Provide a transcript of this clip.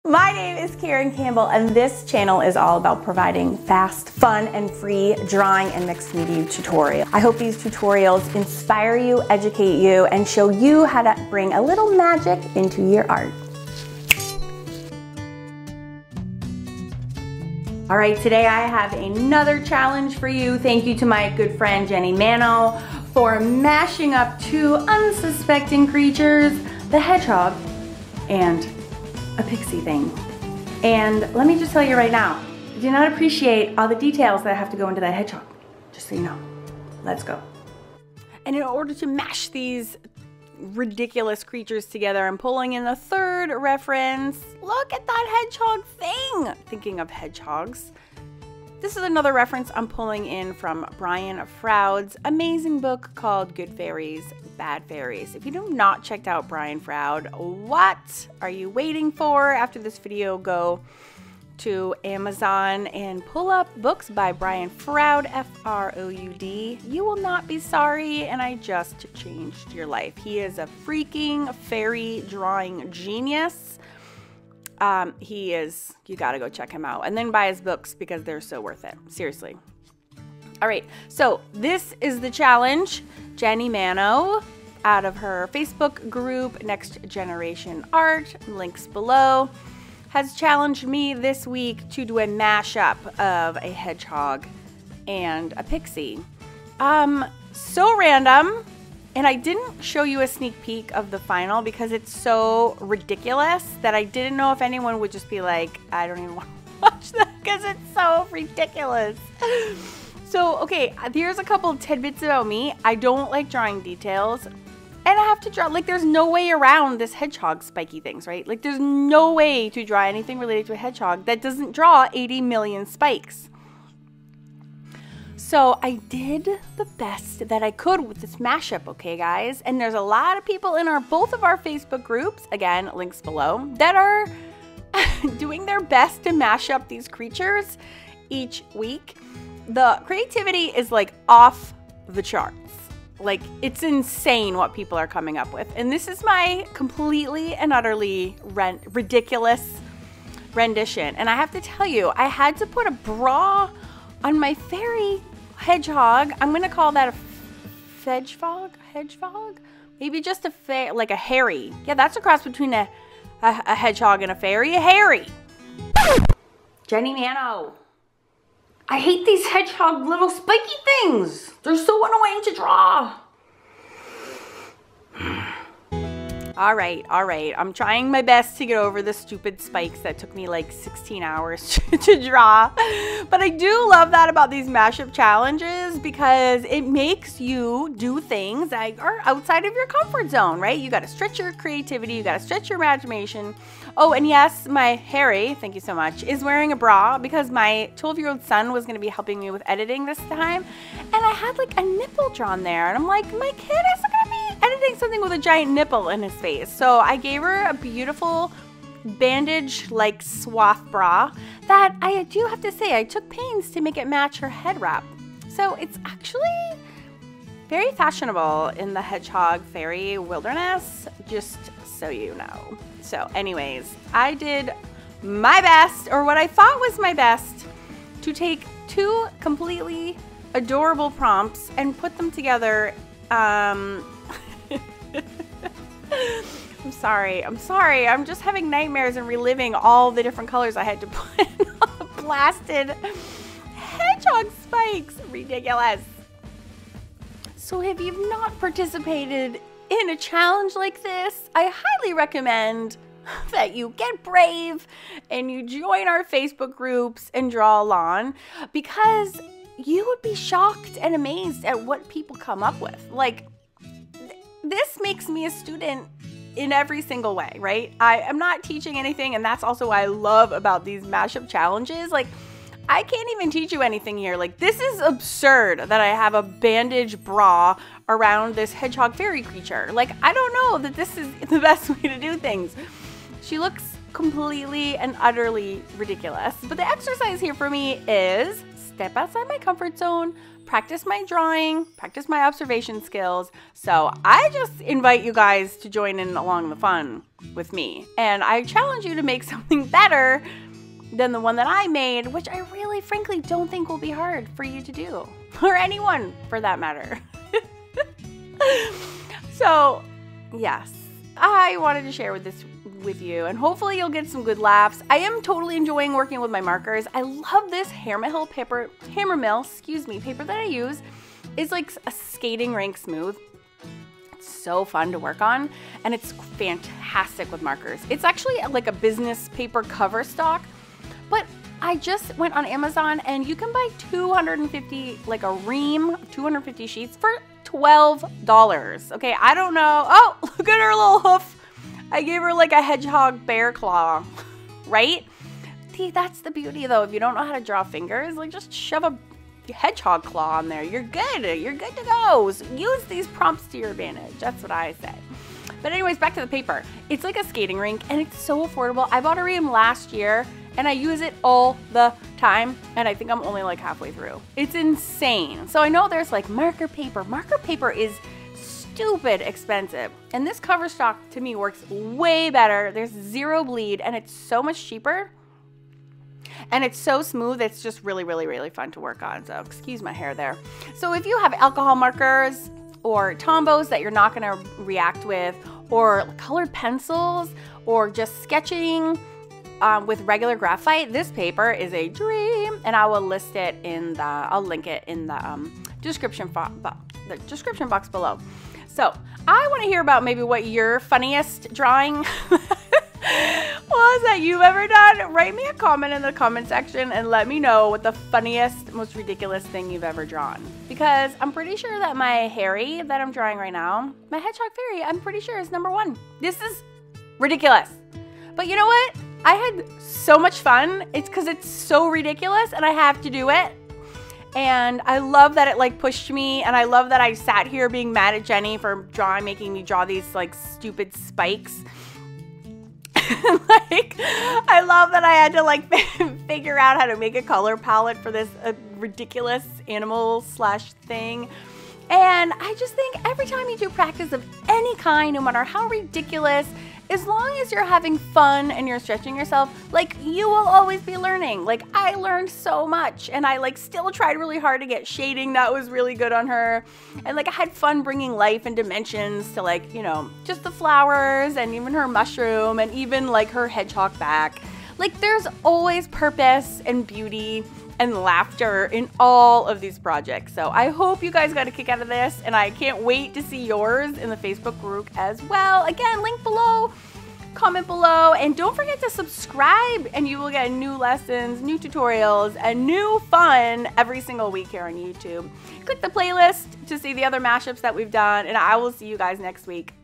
My name is Campbell, and this channel is all about providing fast, fun, and free drawing and mixed media tutorials. I hope these tutorials inspire you, educate you, and show you how to bring a little magic into your art. All right, today I have another challenge for you. Thank you to my good friend Jenny Manno for mashing up two unsuspecting creatures, the hedgehog and a pixie thing. And let me just tell you right now, I do not appreciate all the details that have to go into that hedgehog, just so you know. Let's go. And in order to mash these ridiculous creatures together, I'm pulling in the third reference. Look at that hedgehog thing! Thinking of hedgehogs. This is another reference I'm pulling in from Brian Froud's amazing book called Good Fairies, Bad Fairies. If you have not checked out Brian Froud, what are you waiting for? After this video, go to Amazon and pull up books by Brian Froud, F-R-O-U-D. You will not be sorry, and I just changed your life. He is a freaking fairy drawing genius. You gotta go check him out and then buy his books because they're so worth it. Seriously. All right, so this is the challenge. Jenny Manno, out of her Facebook group, Next Generation Art, links below, has challenged me this week to do a mashup of a hedgehog and a pixie. So random. And I didn't show you a sneak peek of the final because it's so ridiculous that I didn't know if anyone would just be like, I don't even want to watch that because it's so ridiculous. So, okay, here's a couple tidbits about me. I don't like drawing details. And I have to draw, like, there's no way around this hedgehog spiky things, right? Like, there's no way to draw anything related to a hedgehog that doesn't draw 80 million spikes. So I did the best that I could with this mashup, okay guys? And there's a lot of people in both of our Facebook groups, again, links below, that are doing their best to mash up these creatures each week. The creativity is like off the charts. Like, it's insane what people are coming up with. And this is my completely and utterly ridiculous rendition. And I have to tell you, I had to put a bra on my fairy hedgehog. I'm gonna call that a hedgehog? Maybe just like a hairy. Yeah, that's a cross between a hedgehog and a fairy. A hairy. Jenny Manno. I hate these hedgehog little spiky things. They're so annoying to draw. All right. I'm trying my best to get over the stupid spikes that took me like 16 hours to draw. But I do love that about these mashup challenges because it makes you do things that are outside of your comfort zone, right? You got to stretch your creativity. You got to stretch your imagination. Oh, and yes, my Harry, thank you so much, is wearing a bra because my 12-year-old son was going to be helping me with editing this time. And I had like a nipple drawn there. And I'm like, my kid isn't going to be editing something with a giant nipple in his face. So I gave her a beautiful bandage-like swath bra that I do have to say I took pains to make it match her head wrap. So it's actually very fashionable in the hedgehog fairy wilderness, just so you know. So anyways, I did my best, or what I thought was my best, to take two completely adorable prompts and put them together. I'm sorry. I'm just having nightmares and reliving all the different colors I had to put on the blasted hedgehog spikes. Ridiculous. So if you've not participated in a challenge like this, I highly recommend that you get brave and you join our Facebook groups and draw along, because you would be shocked and amazed at what people come up with. Like, this makes me a student in every single way, right? I am not teaching anything, and that's also what I love about these mashup challenges. Like, I can't even teach you anything here. Like, this is absurd that I have a bandage bra around this hedgehog fairy creature. Like, I don't know that this is the best way to do things. She looks completely and utterly ridiculous. But the exercise here for me is step outside my comfort zone, practice my drawing, practice my observation skills. So I just invite you guys to join in along the fun with me. And I challenge you to make something better than the one that I made, which I really frankly don't think will be hard for you to do, or anyone for that matter. So yes, I wanted to share this with you, and hopefully you'll get some good laughs. I am totally enjoying working with my markers. I love this Hammermill paper that I use. It's like a skating rink smooth. It's so fun to work on, and it's fantastic with markers. It's actually like a business paper cover stock, but I just went on Amazon and you can buy 250, like a ream, 250 sheets for $12. Okay, I don't know. Oh, look at her little hoof. I gave her like a hedgehog bear claw, right? See, that's the beauty though. If you don't know how to draw fingers, like just shove a hedgehog claw on there. You're good. You're good to go. So use these prompts to your advantage. That's what I say. But anyways, back to the paper. It's like a skating rink and it's so affordable. I bought a ream last year and I use it all the time, and I think I'm only like halfway through. It's insane. So I know there's like marker paper. Marker paper is stupid expensive, and this cover stock to me works way better. There's zero bleed and it's so much cheaper, and it's so smooth. It's just really, really, really fun to work on. So excuse my hair there. So if you have alcohol markers or Tombos that you're not going to react with, or colored pencils, or just sketching with regular graphite, this paper is a dream, and I will list it in the, I'll link it in the description box below. So I want to hear about maybe what your funniest drawing was that you've ever done. Write me a comment in the comment section and let me know what the funniest, most ridiculous thing you've ever drawn. Because I'm pretty sure that my Harry that I'm drawing right now, my Hedgehog Fairy, I'm pretty sure is #1. This is ridiculous. But you know what? I had so much fun. It's because it's so ridiculous and I have to do it. And I love that it like pushed me, and I love that I sat here being mad at Jenny for making me draw these like stupid spikes. Like, I love that I had to like figure out how to make a color palette for this ridiculous animal slash thing. And I just think every time you do practice of any kind, no matter how ridiculous, as long as you're having fun and you're stretching yourself, like, you will always be learning. Like, I learned so much, and I like still tried really hard to get shading that was really good on her. And like, I had fun bringing life and dimensions to, like, you know, just the flowers and even her mushroom and even like her hedgehog back. Like, there's always purpose and beauty and laughter in all of these projects. So I hope you guys got a kick out of this, and I can't wait to see yours in the Facebook group as well. Again, link below, comment below, and don't forget to subscribe, and you will get new lessons, new tutorials, and new fun every single week here on YouTube. Click the playlist to see the other mashups that we've done, and I will see you guys next week.